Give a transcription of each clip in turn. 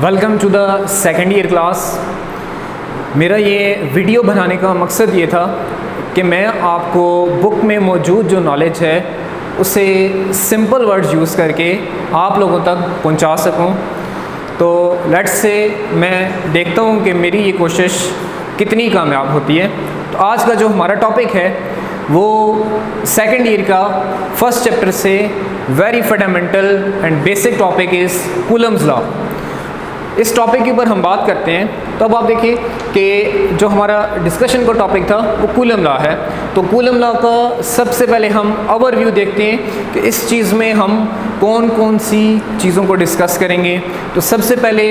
Welcome to the second year class. मेरा ये video बनाने का मकसद ये था कि मैं आपको बुक में मौजूद जो नॉलेज है उसे सिंपल वर्ड्स यूज़ करके आप लोगों तक पहुंचा सकूं। तो लेट्स से मैं देखता हूं कि मेरी ये कोशिश कितनी कामयाब होती है। तो आज का जो हमारा टॉपिक है वो सेकेंड ईयर का फर्स्ट चैप्टर से very fundamental and basic topic is Coulomb's law. इस टॉपिक के ऊपर हम बात करते हैं। तो अब आप देखिए कि जो हमारा डिस्कशन का टॉपिक था वो कूलम लॉ है। तो कूलम लॉ का सबसे पहले हम ओवरव्यू देखते हैं कि इस चीज़ में हम कौन कौन सी चीज़ों को डिस्कस करेंगे। तो सबसे पहले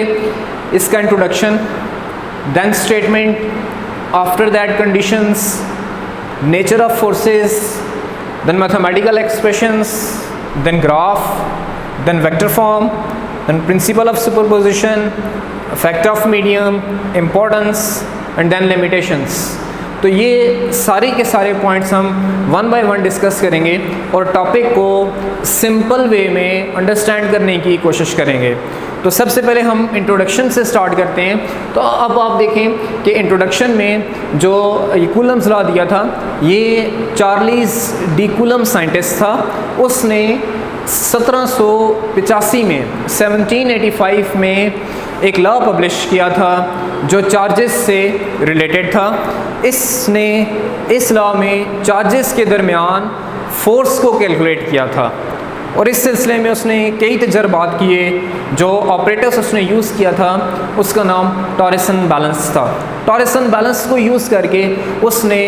इसका introduction, then statement, after that conditions, nature of forces, then mathematical expressions, then graph, then vector form, then principle of superposition, effect of medium, importance and then limitations। तो ये सारे के सारे पॉइंट्स हम वन बाय वन डिस्कस करेंगे और topic को simple way में अंडरस्टैंड करने की कोशिश करेंगे। तो सबसे पहले हम इंट्रोडक्शन से स्टार्ट करते हैं। तो अब आप देखें कि इंट्रोडक्शन में जो ये कूलम्स लॉ दिया था, ये चार्ल्स डी कूलम साइंटिस्ट था। उसने 1785 में 1785 में एक लॉ पब्लिश किया था जो चार्जेस से रिलेटेड था। इसने इस लॉ में चार्जेस के दरमियान फोर्स को कैलकुलेट किया था और इस सिलसिले में उसने कई तजर्बात किए। जो ऑपरेटर्स उसने यूज़ किया था उसका नाम टॉरसन बैलेंस था। टॉरसन बैलेंस को यूज़ करके उसने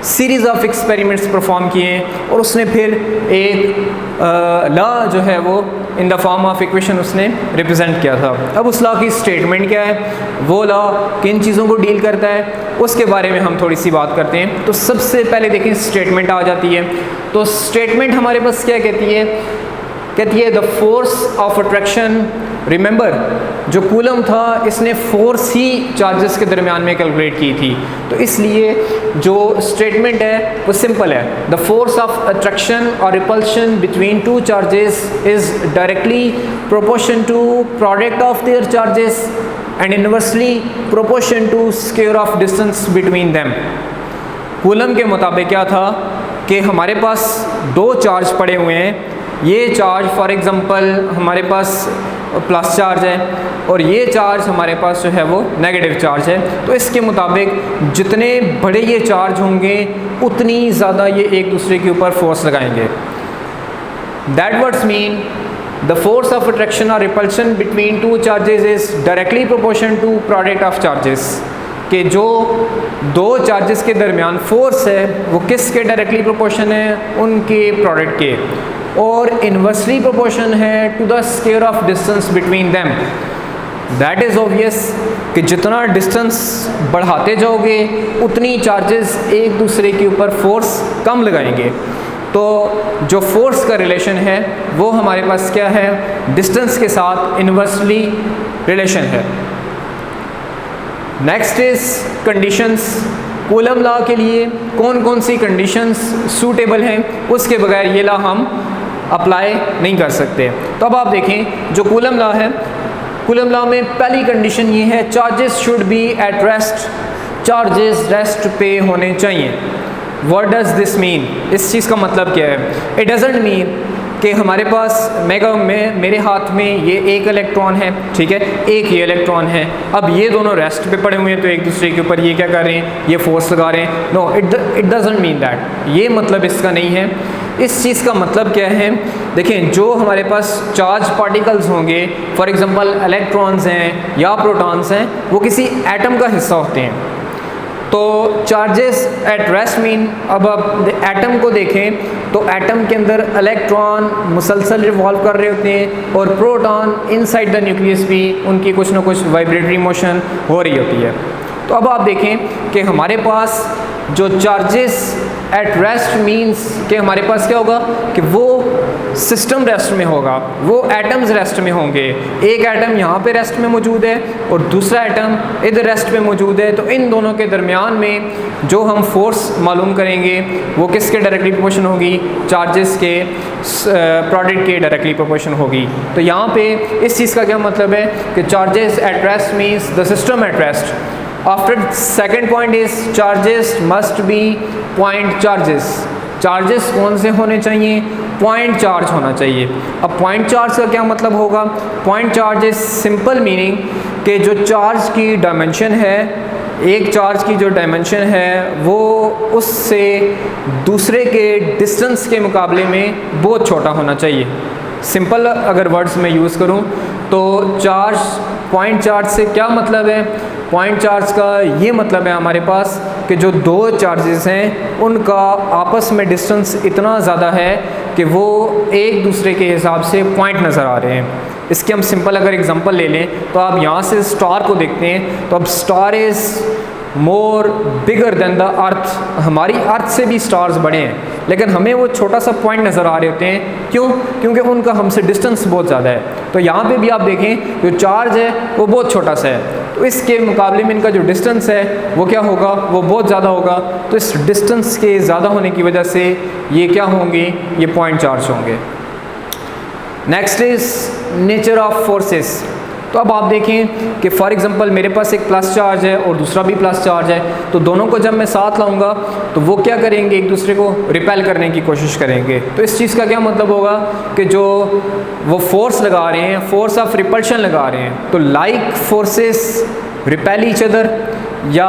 सीरीज़ ऑफ एक्सपेरिमेंट्स परफॉर्म किए और उसने फिर एक लॉ जो है वो in the form of equation उसने रिप्रेजेंट किया था। अब उस लॉ की स्टेटमेंट क्या है, वो लॉ किन चीज़ों को डील करता है, उसके बारे में हम थोड़ी सी बात करते हैं। तो सबसे पहले देखें स्टेटमेंट आ जाती है। तो स्टेटमेंट हमारे पास क्या कहती है the force of attraction. Remember, जो कूलम था इसने फोर्स ही चार्जेस के दरमियान में कैलकुलेट की थी। तो इसलिए जो स्टेटमेंट है वो सिंपल है। द फोर्स ऑफ अट्रैक्शन और repulsion between two charges is directly proportion to product of their charges and inversely proportion to square of distance between them. Coulomb के मुताबिक क्या था कि हमारे पास दो चार्ज पड़े हुए हैं। ये चार्ज फॉर एग्जांपल हमारे पास प्लस चार्ज है और ये चार्ज हमारे पास जो है वो नेगेटिव चार्ज है। तो इसके मुताबिक जितने बड़े ये चार्ज होंगे उतनी ज़्यादा ये एक दूसरे के ऊपर फोर्स लगाएंगे। That words mean the force of attraction और repulsion between two charges is directly proportion to product of charges. कि जो दो चार्जेस के दरमियान फोर्स है वो किसके डायरेक्टली प्रोपोर्शन है, उनके प्रोडक्ट के, और इन्वर्सली प्रोपोर्शन है to the square of distance between them. That is obvious कि जितना डिस्टेंस बढ़ाते जाओगे उतनी चार्जेस एक दूसरे के ऊपर फोर्स कम लगाएंगे। तो जो फोर्स का रिलेशन है वो हमारे पास क्या है, डिस्टेंस के साथ इन्वर्सली रिलेशन है। Next is conditions. Coulomb law के लिए कौन कौन सी कंडीशंस सूटेबल हैं, उसके बगैर ये लॉ हम अप्लाई नहीं कर सकते। तो अब आप देखें जो कूलम लॉ है, कूलम लॉ में पहली कंडीशन ये है charges should be at rest. Charges rest पे होने चाहिए। What does this mean? इस चीज़ का मतलब क्या है? इट डजंट मीन कि हमारे पास मेरे हाथ में ये एक इलेक्ट्रॉन है, ठीक है, एक ये इलेक्ट्रॉन है, अब ये दोनों रेस्ट पे पड़े हुए हैं तो एक दूसरे के ऊपर ये क्या कर रहे हैं, ये फोर्स लगा रहे हैं। No, it doesn't mean that. ये मतलब इसका नहीं है। इस चीज़ का मतलब क्या है, देखें जो हमारे पास चार्ज पार्टिकल्स होंगे, फॉर एग्जांपल इलेक्ट्रॉन्स हैं या प्रोटॉन्स हैं, वो किसी एटम का हिस्सा होते हैं। तो चार्जेस एट रेस्ट मीन, अब आप एटम को देखें तो एटम के अंदर इलेक्ट्रॉन मुसलसल रिवॉल्व कर रहे होते हैं और प्रोटॉन इनसाइड द न्यूक्लियस भी उनकी कुछ ना कुछ वाइब्रेटरी मोशन हो रही होती है। तो अब आप देखें कि हमारे पास जो चार्जेस एट रेस्ट मीन्स कि हमारे पास क्या होगा कि वो सिस्टम रेस्ट में होगा, वो एटम्स रेस्ट में होंगे। एक एटम यहाँ पे रेस्ट में मौजूद है और दूसरा एटम इधर रेस्ट में मौजूद है, तो इन दोनों के दरमियान में जो हम फोर्स मालूम करेंगे वो किसके डायरेक्टली प्रोपोर्शन होगी? चार्जेस के प्रोडक्ट के डायरेक्टली प्रोपोर्शन होगी। तो यहाँ पे इस चीज़ का क्या मतलब है कि charges at rest means the system at rest. After second point is charges must be point charges. Charges कौन से होने चाहिए? पॉइंट चार्ज होना चाहिए। अब पॉइंट चार्ज का क्या मतलब होगा? Point charge is simple meaning कि जो चार्ज की डायमेंशन है, एक चार्ज की जो डायमेंशन है वो उससे दूसरे के डिस्टेंस के मुकाबले में बहुत छोटा होना चाहिए। सिंपल अगर वर्ड्स में यूज़ करूं तो चार्ज, पॉइंट चार्ज से क्या मतलब है? पॉइंट चार्ज का ये मतलब है हमारे पास कि जो दो चार्जेस हैं उनका आपस में डिस्टेंस इतना ज़्यादा है कि वो एक दूसरे के हिसाब से पॉइंट नज़र आ रहे हैं। इसके हम सिंपल अगर एग्जांपल ले लें तो आप यहाँ से स्टार को देखते हैं तो अब star is more bigger than the earth. हमारी अर्थ से भी स्टार्स बड़े हैं, लेकिन हमें वो छोटा सा पॉइंट नज़र आ रहे होते हैं। क्यों? क्योंकि उनका हमसे डिस्टेंस बहुत ज़्यादा है। तो यहाँ पे भी आप देखें जो चार्ज है वो बहुत छोटा सा है, तो इसके मुकाबले में इनका जो डिस्टेंस है वो क्या होगा? वो बहुत ज़्यादा होगा। तो इस डिस्टेंस के ज़्यादा होने की वजह से ये क्या होंगे? ये पॉइंट चार्ज होंगे। Next is nature of forces. तो अब आप देखें कि फॉर एग्जांपल मेरे पास एक प्लस चार्ज है और दूसरा भी प्लस चार्ज है, तो दोनों को जब मैं साथ लाऊंगा तो वो क्या करेंगे? एक दूसरे को रिपेल करने की कोशिश करेंगे। तो इस चीज़ का क्या मतलब होगा कि जो वो फोर्स लगा रहे हैं, फोर्स ऑफ रिपल्शन लगा रहे हैं, तो like forces repel each other, या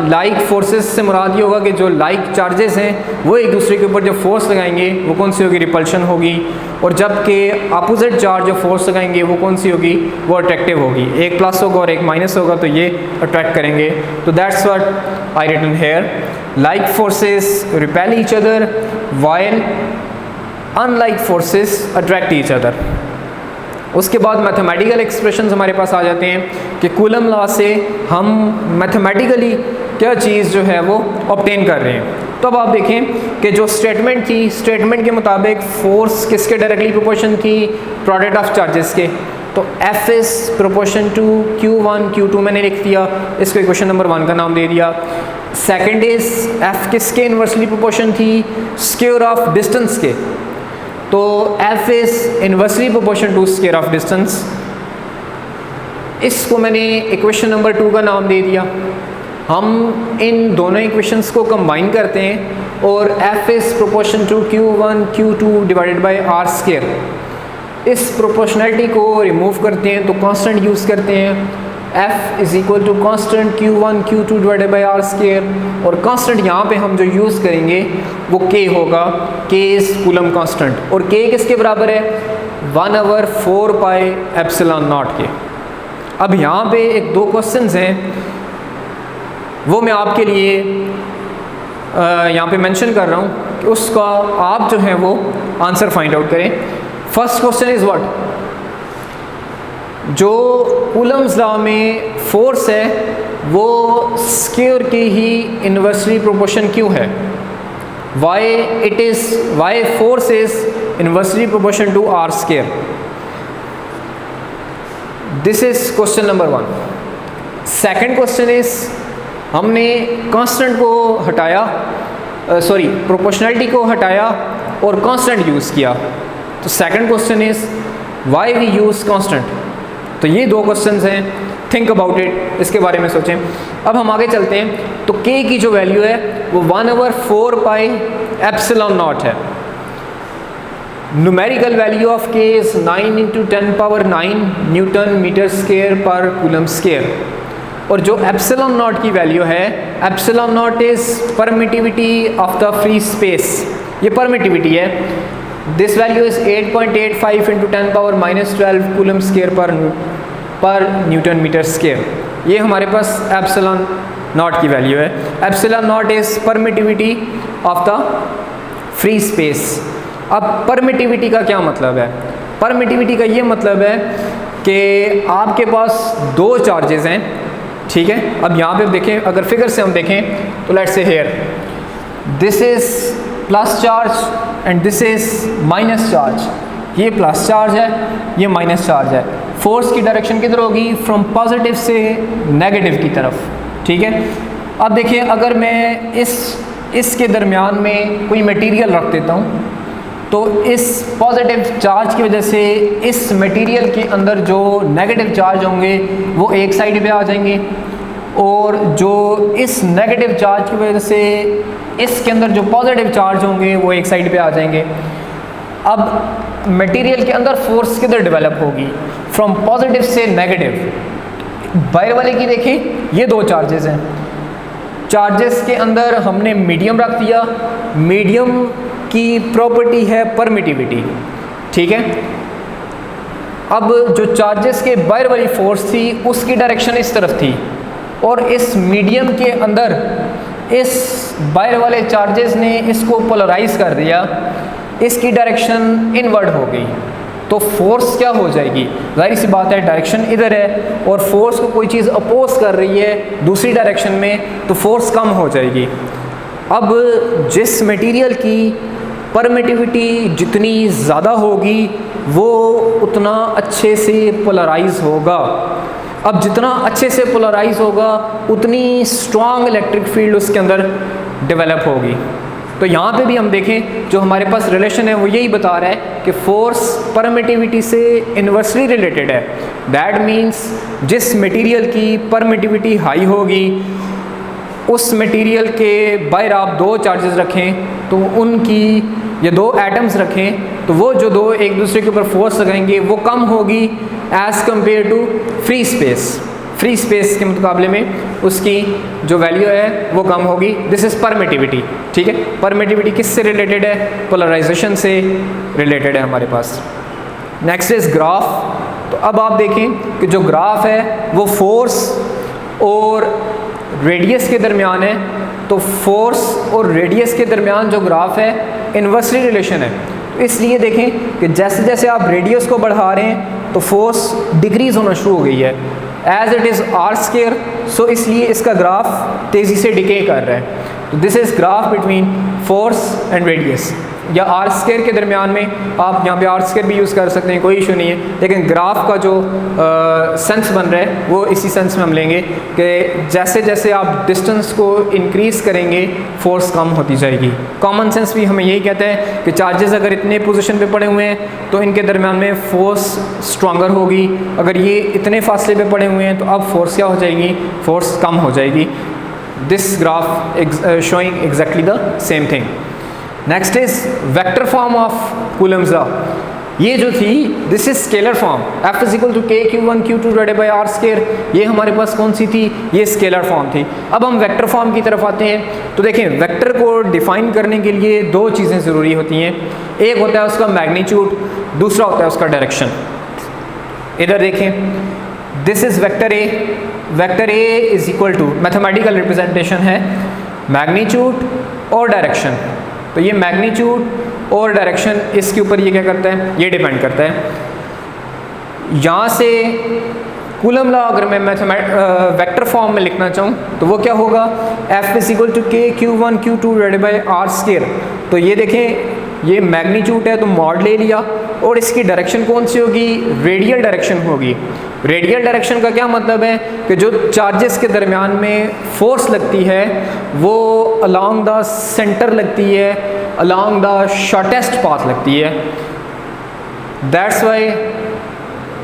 लाइक फोर्सेस से मुराद ये होगा कि जो लाइक चार्जेस हैं वो एक दूसरे के ऊपर जो फोर्स लगाएंगे वो कौन सी होगी? रिपल्शन होगी। और जबकि अपोजिट चार्ज जो फोर्स लगाएंगे वो कौन सी होगी? वो अट्रैक्टिव होगी। एक प्लस होगा और एक माइनस होगा तो ये अट्रैक्ट करेंगे। तो that's what I written here, like forces repel each other while unlike forces attract each other. उसके बाद मैथमेटिकल एक्सप्रेशंस हमारे पास आ जाते हैं कि कूलम लॉ से हम मैथमेटिकली क्या चीज़ जो है वो ऑब्टेन कर रहे हैं। तो अब आप देखें कि जो स्टेटमेंट थी, स्टेटमेंट के मुताबिक फोर्स किसके डायरेक्टली प्रोपोर्शन थी? प्रोडक्ट ऑफ चार्जेस के। तो F is proportion to Q1 Q2 मैंने लिख दिया, इसको इक्वेशन नंबर 1 का नाम दे दिया। सेकेंड इज F किसके इन्वर्सली प्रोपोर्शन थी? स्क्वायर ऑफ डिस्टेंस के। तो F is inversely proportion to square of distance. इसको मैंने इक्वेशन नंबर 2 का नाम दे दिया। हम इन दोनों इक्वेशंस को कंबाइन करते हैं और F is proportion to Q1 Q2 divided by R square. इस प्रोपोर्शनलिटी को रिमूव करते हैं तो कांस्टेंट यूज़ करते हैं। F is equal to constant Q1 Q2 divided by R square, और कांस्टेंट यहाँ पे हम जो यूज़ करेंगे वो K होगा। K इज कूलम कांस्टेंट, और K किसके बराबर है? 1/4 पाई एप्सिलॉन नॉट के। अब यहाँ पे एक दो क्वेश्चंस हैं वो मैं आपके लिए यहाँ पे मेंशन कर रहा हूँ कि उसका आप जो है वो आंसर फाइंड आउट करें। First question is what? जो कूलम्स लॉ में फोर्स है वो स्क्वायर की ही इन्वर्सली प्रोपोर्शन क्यों है? Why force is inversely proportion to R square. This is question number 1। Second question is हमने कांस्टेंट को हटाया, प्रोपोर्शनलिटी को हटाया और कांस्टेंट यूज़ किया। तो second question is why we use constant. तो ये दो क्वेश्चंस हैं, थिंक अबाउट इट, इसके बारे में सोचें। अब हम आगे चलते हैं। तो K की जो वैल्यू है वो 1/4 पाई एप्सिलॉन नॉट है। Numerical value of K is 9 × 10⁹ newton metre square per coulomb square. और जो एप्सिलॉन नॉट की वैल्यू है, epsilon naught is permittivity of the free space, ये परमिटिविटी है। This value is 8.85 × 10⁻⁻12 coulomb square per newton metre square. ये हमारे पास epsilon naught की वैल्यू है। Epsilon naught is permittivity of the free space. अब परमिटिविटी का क्या मतलब है? परमिटिविटी का ये मतलब है कि आपके पास दो चार्जेस हैं, ठीक है। अब यहाँ पे देखें, अगर फिगर से हम देखें तो let's say here this is plus charge and this is minus charge. ये प्लस चार्ज है, ये माइनस चार्ज है। फोर्स की डायरेक्शन किधर होगी? फ्रॉम पॉजिटिव से नेगेटिव की तरफ, ठीक है। अब देखिए, अगर मैं इसके दरमियान में कोई मटेरियल रख देता हूँ तो इस पॉजिटिव चार्ज की वजह से इस मटेरियल के अंदर जो नेगेटिव चार्ज होंगे वो एक साइड पे आ जाएंगे, और जो इस नेगेटिव चार्ज की वजह से इसके अंदर जो पॉजिटिव चार्ज होंगे वो एक साइड पे आ जाएंगे। अब मटेरियल के अंदर फोर्स किधर डेवलप होगी? फ्रॉम पॉजिटिव से नेगेटिव। बाहर वाले की देखें, ये दो चार्जेस हैं, चार्जेस के अंदर हमने मीडियम रख दिया। मीडियम की प्रॉपर्टी है परमिटिविटी, ठीक है। अब जो चार्जेस के बाहर वाली फोर्स थी उसकी डायरेक्शन इस तरफ थी, और इस मीडियम के अंदर इस बाहर वाले चार्जेस ने इसको पोलराइज कर दिया, इसकी डायरेक्शन इनवर्ड हो गई। तो फोर्स क्या हो जाएगी? जाहिर सी बात है, डायरेक्शन इधर है और फोर्स को कोई चीज़ अपोज कर रही है दूसरी डायरेक्शन में, तो फोर्स कम हो जाएगी। अब जिस मटेरियल की परमिटिविटी जितनी ज़्यादा होगी वो उतना अच्छे से पोलराइज होगा। अब जितना अच्छे से पोलराइज होगा उतनी स्ट्रॉन्ग इलेक्ट्रिक फील्ड उसके अंदर डेवलप होगी। तो यहाँ पे भी हम देखें, जो हमारे पास रिलेशन है वो यही बता रहा है कि फोर्स परमिटिविटी से इन्वर्सली रिलेटेड है। दैट मीन्स जिस मटेरियल की परमिटिविटी हाई होगी उस मटेरियल के बाहर आप दो चार्जेस रखें तो उनकी, या दो एटम्स रखें तो वो जो दो एक दूसरे के ऊपर फोर्स लगाएंगे वो कम होगी as compare to free space. Free space के मुकाबले में उसकी जो वैल्यू है वो कम होगी। दिस इज़ परमिटिविटी, ठीक है। परमिटिविटी किससे रिलेटेड है? पोलराइजेशन से रिलेटेड है हमारे पास। Next is graph. तो अब आप देखें कि जो ग्राफ है वो फोर्स और रेडियस के दरमियान है। तो फोर्स और रेडियस के दरमियान जो ग्राफ है इन्वर्सली रिलेशन है। इसलिए देखें कि जैसे जैसे आप रेडियस को बढ़ा रहे हैं तो फोर्स डिक्रीज़ होना शुरू हो गई है as it is R square. So इसलिए इसका ग्राफ तेज़ी से डिके कर रहा है। तो this is graph between force and radius, या आर स्क्वायर के दरमियान में। आप यहाँ पे आर स्क्वायर भी यूज़ कर सकते हैं, कोई इशू नहीं है, लेकिन ग्राफ का जो सेंस बन रहा है वो इसी सेंस में हम लेंगे कि जैसे जैसे आप डिस्टेंस को इंक्रीज़ करेंगे फोर्स कम होती जाएगी। कॉमन सेंस भी हमें यही कहता है कि चार्जेस अगर इतने पोजीशन पे पड़े हुए हैं तो इनके दरमियान में फोर्स स्ट्रॉन्गर होगी, अगर ये इतने फासले पे पड़े हुए हैं तो अब फोर्स क्या हो जाएगी? फोर्स कम हो जाएगी। This graph showing exactly the same thing. Next is vector form of Coulomb's law. ये जो थी this is scalar form, F is equal to K Q1 Q2 divided by R square. ये हमारे पास कौन सी थी? ये स्केलर फॉर्म थी। अब हम वेक्टर फॉर्म की तरफ आते हैं। तो देखें, वेक्टर को डिफाइन करने के लिए दो चीज़ें ज़रूरी होती हैं। एक होता है उसका मैग्नीट्यूड, दूसरा होता है उसका डायरेक्शन। इधर देखें, this is vector A. Vector A is equal to, mathematical representation है, मैग्नीट्यूड और डायरेक्शन। तो ये मैग्नीट्यूड और डायरेक्शन इसके ऊपर ये क्या करता है? ये डिपेंड करता है। यहाँ से कूलम लॉ अगर मैं वेक्टर फॉर्म में लिखना चाहूँ तो वो क्या होगा? F is equal to K Q1 Q2 divided by R square. तो ये देखें, ये मैग्नीट्यूड है तो मॉड ले लिया, और इसकी डायरेक्शन कौन सी होगी? रेडियल डायरेक्शन होगी। रेडियल डायरेक्शन का क्या मतलब है कि जो चार्जेस के दरमियान में फोर्स लगती है वो अलोंग द सेंटर लगती है, अलोंग द शॉर्टेस्ट पाथ लगती है। That's why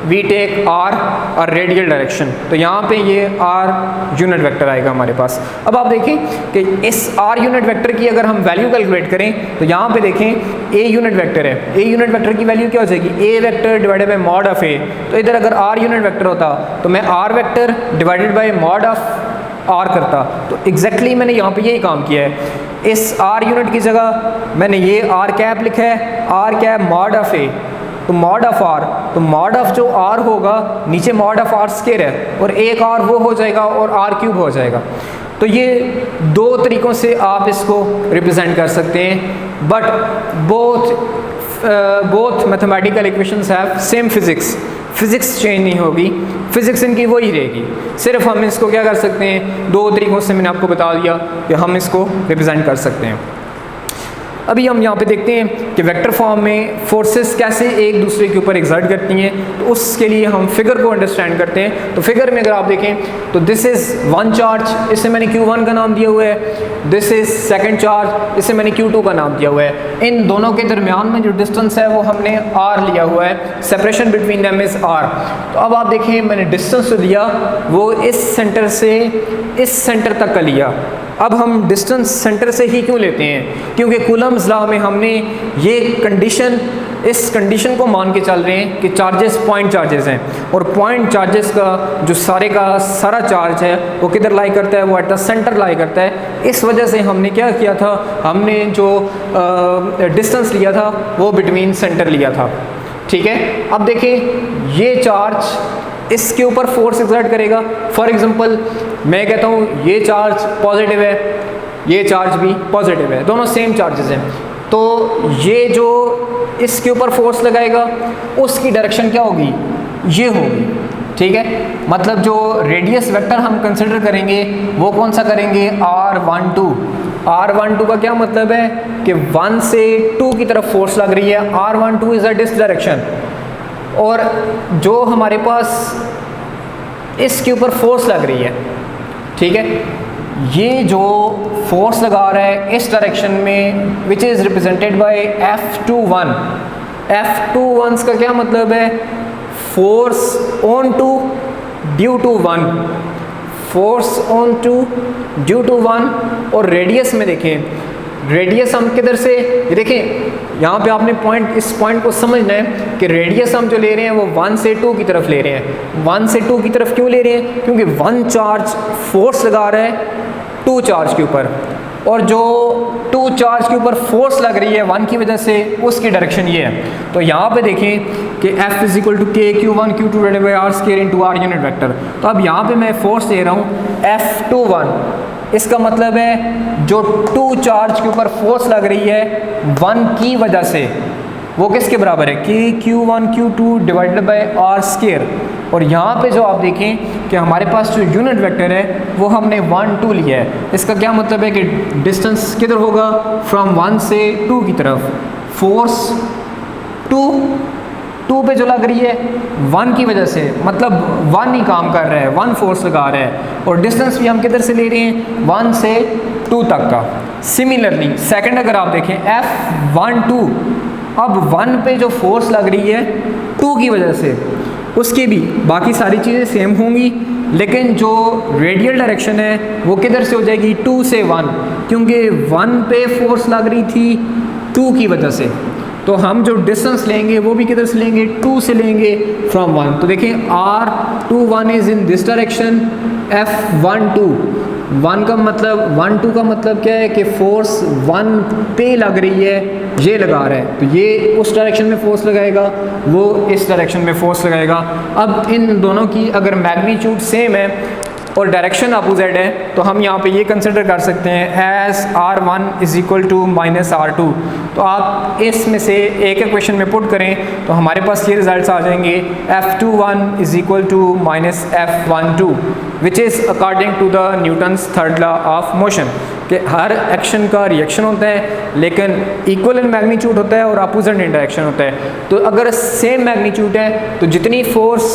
we take R और रेडियल डायरेक्शन। तो यहाँ पे ये आर यूनिट वेक्टर आएगा हमारे पास। अब आप देखें कि इस आर यूनिट वेक्टर की अगर हम वैल्यू कैलकुलेट करें तो यहाँ पे देखें ए यूनिट वेक्टर है। ए यूनिट वेक्टर की वैल्यू क्या हो जाएगी? A vector divided by mod of A. तो इधर अगर आर यूनिट वेक्टर होता तो मैं R vector divided by mod of R करता। तो एग्जैक्टली मैंने यहाँ पे यही काम किया है। इस आर यूनिट की जगह मैंने ये आर कैप लिखा है, are cap mod of A तो मॉड ऑफ आर, तो मॉड ऑफ जो आर होगा नीचे मॉड ऑफ आर स्क्वायर है और एक आर वो हो जाएगा और आर क्यूब हो जाएगा। तो ये दो तरीक़ों से आप इसको रिप्रेजेंट कर सकते हैं, but both mathematical equations have same physics. Physics change नहीं होगी, फिज़िक्स इनकी वही रहेगी। सिर्फ हम इसको क्या कर सकते हैं, दो तरीक़ों से मैंने आपको बता दिया कि हम इसको रिप्रेजेंट कर सकते हैं। अभी हम यहाँ पे देखते हैं कि वेक्टर फॉर्म में फोर्सेस कैसे एक दूसरे के ऊपर एग्जर्ट करती हैं, तो उसके लिए हम फिगर को अंडरस्टैंड करते हैं। तो फिगर में अगर आप देखें तो दिस इज़ वन चार्ज, इसे मैंने Q1 का नाम दिया हुआ है, दिस इज़ सेकेंड चार्ज, इसे मैंने Q2 का नाम दिया हुआ है। इन दोनों के दरमियान में जो डिस्टेंस है वो हमने R लिया हुआ है, separation between them is R। तो अब आप देखें मैंने डिस्टेंस जो लिया वो इस सेंटर से इस सेंटर तक का लिया। अब हम डिस्टेंस सेंटर से ही क्यों लेते हैं, क्योंकि कूलम्स लॉ में हमने ये कंडीशन, इस कंडीशन को मान के चल रहे हैं कि चार्जेस पॉइंट चार्जेस हैं, और पॉइंट चार्जेस का जो सारा चार्ज है वो किधर लाई करता है, वो एट द सेंटर लाई करता है। इस वजह से हमने क्या किया था, हमने जो डिस्टेंस लिया था वो बिटवीन सेंटर लिया था। ठीक है, अब देखें ये चार्ज इसके ऊपर फोर्स एक्सर्ट करेगा। फॉर एग्जांपल मैं कहता हूँ ये चार्ज पॉजिटिव है, ये चार्ज भी पॉजिटिव है, दोनों सेम चार्जेस हैं, तो ये जो इसके ऊपर फोर्स लगाएगा उसकी डायरेक्शन क्या होगी, ये होगी। ठीक है, मतलब जो रेडियस वेक्टर हम कंसिडर करेंगे वो कौन सा करेंगे, R12। R12 का क्या मतलब है कि 1 से 2 की तरफ फोर्स लग रही है, R12 is a this direction, और जो हमारे पास इसके ऊपर फोर्स लग रही है, ठीक है, ये जो फोर्स लगा रहा है इस डायरेक्शन में which is represented by F21। F21 का क्या मतलब है, force on two due to 1, force on two due to 1। और रेडियस में देखें, रेडियस हम किधर से, देखें यहाँ पे आपने इस पॉइंट को समझना है कि रेडियस हम जो ले रहे हैं वो 1 से 2 की तरफ ले रहे हैं। 1 से 2 की तरफ क्यों ले रहे हैं, क्योंकि 1 चार्ज फोर्स लगा रहा है 2 चार्ज के ऊपर, और जो 2 चार्ज के ऊपर फोर्स लग रही है 1 की वजह से, उसकी डायरेक्शन ये है। तो यहाँ पे देखें कि F इज इक्वल टू के Q1 Q2 divided by R square into R unit vector. तो अब यहाँ पे मैं फोर्स दे रहा हूँ F21, इसका मतलब है जो 2 चार्ज के ऊपर फोर्स लग रही है 1 की वजह से, वो किसके बराबर है, के Q1 Q2 divided by R square. और यहाँ पे जो आप देखें कि हमारे पास जो यूनिट वेक्टर है वो हमने 1 2 लिया है, इसका क्या मतलब है कि डिस्टेंस किधर होगा, फ्रॉम 1 से 2 की तरफ, फोर्स 2 पे जो लग रही है 1 की वजह से, मतलब 1 ही काम कर रहा है, 1 फोर्स लगा रहा है, और डिस्टेंस भी हम किधर से ले रहे हैं, 1 से 2 तक का। सिमिलरली सेकंड अगर आप देखें F12, अब 1 पे जो फोर्स लग रही है 2 की वजह से, उसकी भी बाकी सारी चीज़ें सेम होंगी, लेकिन जो रेडियल डायरेक्शन है वो किधर से हो जाएगी, 2 से 1, क्योंकि 1 पे फोर्स लग रही थी 2 की वजह से। तो हम जो डिस्टेंस लेंगे वो भी किधर से लेंगे, 2 से लेंगे, फ्रॉम 1। तो देखें R21 is in this direction, F12 1 का मतलब 1 2 का मतलब क्या है कि फोर्स 1 पे लग रही है, ये लगा रहा है, तो ये उस डायरेक्शन में फोर्स लगाएगा, वो इस डायरेक्शन में फोर्स लगाएगा। अब इन दोनों की अगर मैग्नीट्यूड सेम है और डायरेक्शन अपोजिट है तो हम यहाँ पे ये कंसिडर कर सकते हैं as R1 is equal to minus R2। तो आप इसमें से एक इक्वेशन में पुट करें तो हमारे पास ये रिजल्ट्स आ जाएंगे F21 is equal to minus F12 which is according to the Newton's third law of motion, कि हर एक्शन का रिएक्शन होता है लेकिन इक्वल इन मैग्नीट्यूड होता है और अपोजिट इन डायरेक्शन होता है। तो अगर सेम मैग्नीट्यूड है तो जितनी फोर्स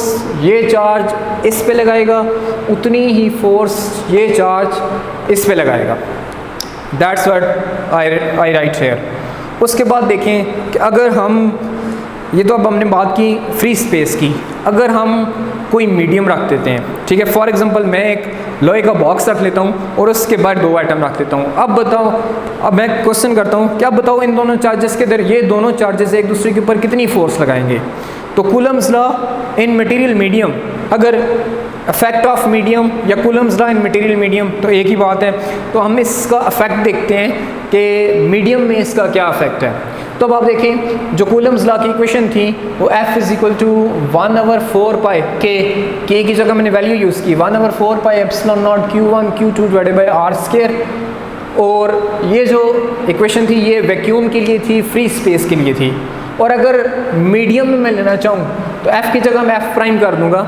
ये चार्ज इस पे लगाएगा उतनी ही फोर्स ये चार्ज इस पे लगाएगा। That's what I right here. उसके बाद देखें कि अगर हम, ये तो अब हमने बात की फ्री स्पेस की, अगर हम कोई मीडियम रख देते हैं, ठीक है, फॉर एग्जांपल मैं एक लोहे का बॉक्स रख लेता हूँ और उसके बाद 2 आइटम रख देता हूँ। अब बताओ, अब मैं क्वेश्चन करता हूँ, क्या बताओ इन दोनों चार्जेस के इधर, ये दोनों चार्जेस एक दूसरे के ऊपर कितनी फोर्स लगाएंगे। तो Coulomb's law in material medium, अगर इफेक्ट ऑफ मीडियम या Coulomb's law in material medium तो एक ही बात है। तो हम इसका इफेक्ट देखते हैं कि मीडियम में इसका क्या इफेक्ट है। तो अब आप देखें जो कूलम्स लॉ की इक्वेशन थी वो F इज इक्वल टू 1/4 पाई के की जगह मैंने वैल्यू यूज़ की 1/4 pi epsilon naught Q1 Q2 divided by R square. और ये जो इक्वेशन थी ये वैक्यूम के लिए थी, फ्री स्पेस के लिए थी। और अगर मीडियम में मैं लेना चाहूँ तो F की जगह मैं F प्राइम कर दूँगा।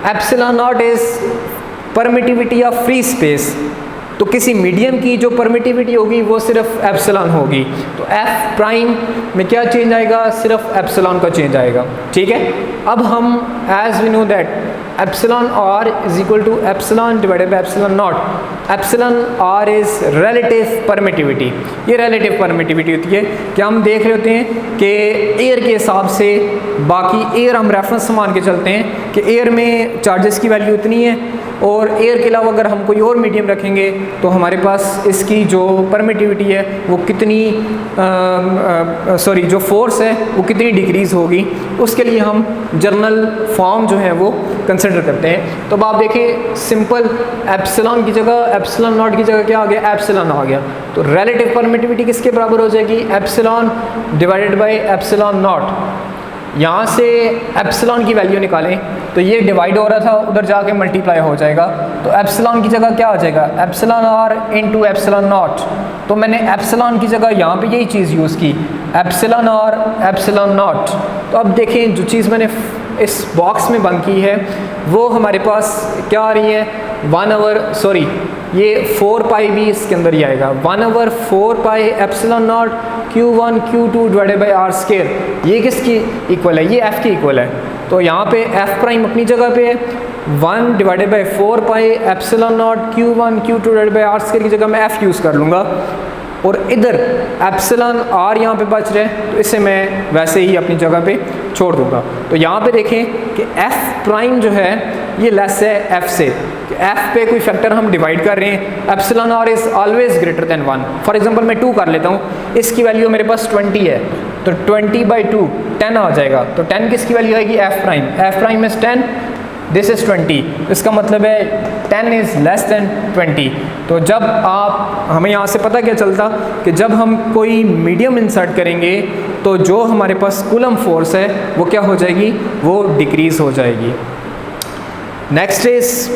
Epsilon not is permittivity of free space, तो किसी मीडियम की जो परमिटिविटी होगी वो सिर्फ एप्सिलॉन होगी। तो एफ प्राइम में क्या चेंज आएगा, सिर्फ एप्सिलॉन का चेंज आएगा। ठीक है, अब हम as we know that epsilon R is equal to epsilon divided by epsilon naught. Epsilon R is relative permittivity. ये रिलेटिव परमिटिविटी होती है कि हम देख रहे होते हैं कि एयर के हिसाब से, बाकी एयर हम रेफरेंस मान के चलते हैं कि एयर में चार्जेस की वैल्यू इतनी है, और एयर के अलावा अगर हम कोई और मीडियम रखेंगे तो हमारे पास इसकी जो परमिटिविटी है वो कितनी जो फोर्स है वो कितनी डिक्रीज़ होगी, उसके लिए हम जर्नल फॉर्म जो है वो कंसिडर करते हैं। तो अब आप देखें, सिंपल एप्सिलॉन की जगह एप्सिलॉन नॉट की जगह क्या आ गया, एप्सिलॉन आ गया। तो रिलेटिव परमिटिविटी किसके बराबर हो जाएगी, epsilon divided by epsilon not. यहाँ से एप्सिलॉन की वैल्यू निकालें तो ये डिवाइड हो रहा था, उधर जाके मल्टीप्लाई हो जाएगा। तो एप्सिलॉन की जगह क्या आ जाएगा, epsilon R into epsilon naught. तो मैंने एप्सिलॉन की जगह यहाँ पे यही चीज़ यूज़ की, एप्सिलॉन आर एप्सिलॉन नॉट। तो अब देखें, जो चीज़ मैंने इस बॉक्स में बंद की है वो हमारे पास क्या आ रही है, 1/, ये 4 पाई भी इसके अंदर ही आएगा, 1/4 pi epsilon naught Q1 Q2 divided by R square. ये किसकी इक्वल है, ये F की इक्वल है। तो यहाँ पे F प्राइम अपनी जगह पे है, 1 divided by 4 pi epsilon naught Q1 Q2 divided by R square की जगह मैं F यूज़ कर लूँगा, और इधर एप्सिलॉन आर यहाँ पे बच रहे हैं तो इसे मैं वैसे ही अपनी जगह पे छोड़ दूँगा। तो यहाँ पे देखें कि F प्राइम जो है ये लेस है F से, F पे कोई फैक्टर हम डिवाइड कर रहे हैं, epsilon R is always greater than 1। For example मैं 2 कर लेता हूँ, इसकी वैल्यू मेरे पास 20 है, तो 20/2 10 आ जाएगा। तो 10 किसकी वैल्यू आएगी, F prime is 10, this is 20। इसका मतलब है 10 इज़ लेस देन 20। तो जब आप, हमें यहाँ से पता क्या चलता कि जब हम कोई मीडियम इंसर्ट करेंगे तो जो हमारे पास कूलम फोर्स है वो क्या हो जाएगी, वो डिक्रीज़ हो जाएगी। नेक्स्ट इज़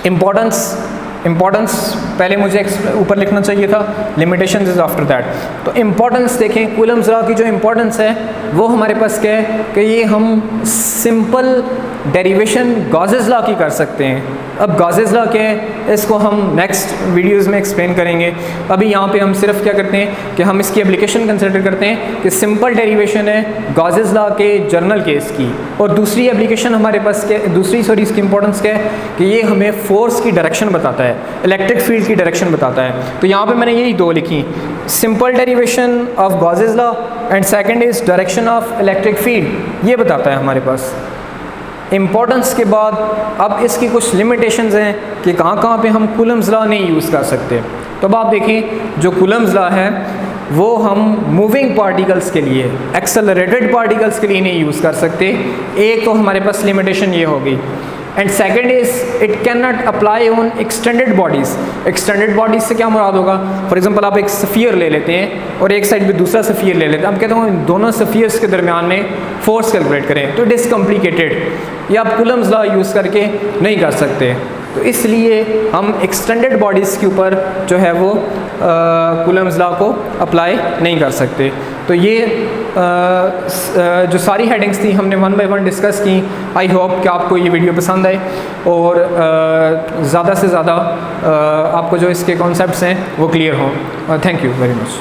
इम्पोर्टेंस पहले मुझे ऊपर लिखना चाहिए था, लिमिटेशंस इज आफ्टर दैट। तो इम्पोर्टेंस देखें, कूलम्स लॉ की जो इम्पोर्टेंस है वो हमारे पास क्या है कि ये हम सिंपल डेरिवेशन गॉसेस लॉ की कर सकते हैं। अब गॉसेस लॉ क्या है, इसको हम नेक्स्ट वीडियोस में एक्सप्लेन करेंगे। अभी यहाँ पे हम सिर्फ क्या करते हैं कि हम इसकी एप्लीकेशन कंसिडर करते हैं कि सिंपल डेरिवेशन है गॉसेस लॉ के जर्नल केस की, और दूसरी एप्लीकेशन हमारे पास इसकी इंपॉर्टेंस क्या है कि ये हमें फोर्स की डायरेक्शन बताता है, इलेक्ट्रिक फील्ड की डायरेक्शन बताता है। तो यहाँ पे मैंने यही 2 लिखी, simple derivation of Gauss's law and second is direction of electric field, ये बताता है हमारे पास। इम्पोर्टेंस के बाद अब इसकी कुछ लिमिटेशंस हैं कि कहाँ पे हम कूलम्स लॉ नहीं यूज़ कर सकते। तो अब आप देखें, जो कूलम्स लॉ है वो हम मूविंग पार्टिकल्स के लिए, एक्सेलरेटेड पार्टिकल्स के लिए नहीं यूज़ कर सकते। एक तो हमारे पास लिमिटेशन ये होगी, and second is it can not apply on extended bodies. Extended bodies से क्या मुराद होगा, फॉर एग्जांपल आप एक सफ़ियर ले लेते हैं और एक साइड पे दूसरा सफ़ियर ले लेते हैं, अब कहते हैं इन दोनों सफ़ियर्स के दरमियान में फ़ोर्स कैलकुलेट करें, तो इट इज़ कॉम्प्लिकेटेड, ये आप कूलम्स लॉ यूज़ करके नहीं कर सकते। तो इसलिए हम एक्सटेंडेड बॉडीज़ के ऊपर जो है वो कूलम्स लॉ को अप्लाई नहीं कर सकते। तो ये जो सारी हेडिंग्स थी हमने 1 बाय 1 डिस्कस की। आई होप कि आपको ये वीडियो पसंद आए और ज़्यादा से ज़्यादा आपको जो इसके कॉन्सेप्ट्स हैं वो क्लियर हों। Thank you very much.